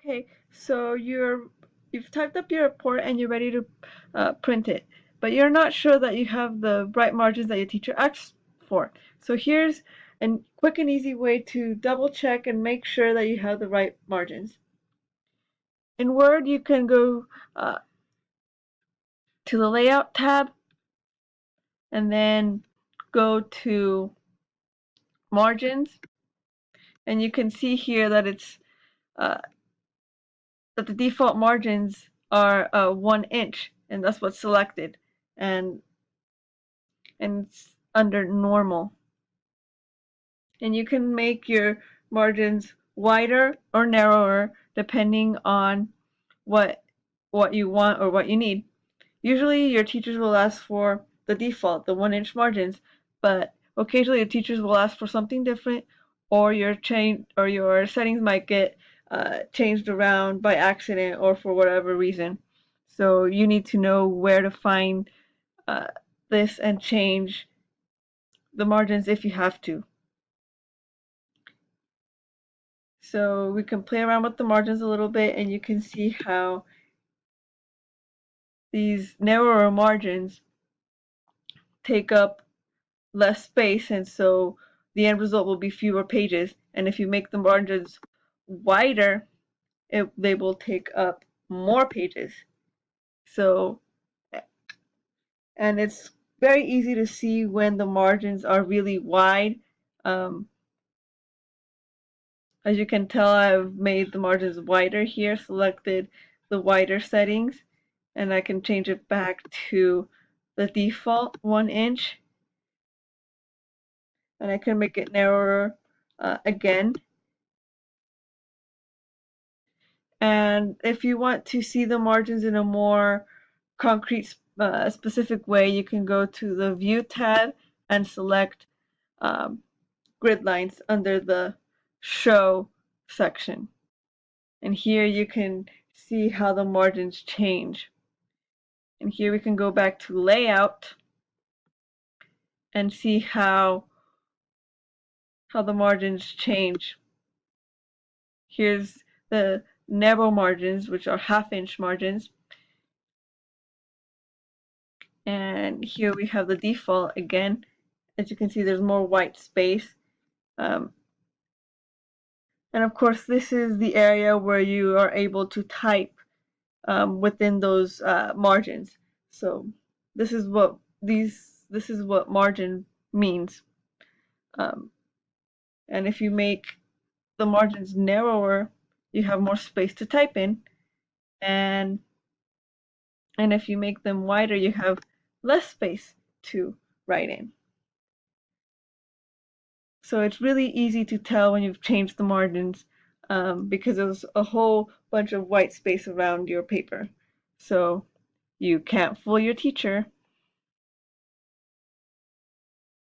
Okay, so you've typed up your report and you're ready to print it, but you're not sure that you have the right margins that your teacher asked for. So here's a quick and easy way to double check and make sure that you have the right margins. In Word, you can go to the Layout tab and then go to Margins, and you can see here that it's that the default margins are 1 inch, and that's what's selected, and it's under normal. And you can make your margins wider or narrower depending on what you want or what you need. Usually your teachers will ask for the default, the 1 inch margins, but occasionally your teachers will ask for something different, or your settings might get changed around by accident or for whatever reason. So you need to know where to find uh, this and change the margins if you have to. So we can play around with the margins a little bit, and you can see how these narrower margins take up less space, and so the end result will be fewer pages. And if you make the margins wider, they will take up more pages. So, and it's very easy to see when the margins are really wide. Um, as you can tell, I've made the margins wider here, selected the wider settings, and I can change it back to the default 1 inch, and I can make it narrower again. And if you want to see the margins in a more concrete, specific way, you can go to the View tab and select um, grid lines under the Show section. And here you can see how the margins change. And here we can go back to Layout and see how the margins change. Here's the narrow margins, which are 1/2 inch margins. And here we have the default again. As you can see, there's more white space. And of course, this is the area where you are able to type within those margins. So this is what margin means. And if you make the margins narrower, you have more space to type in, and if you make them wider, you have less space to write in. So it's really easy to tell when you've changed the margins because there's a whole bunch of white space around your paper. So you can't fool your teacher.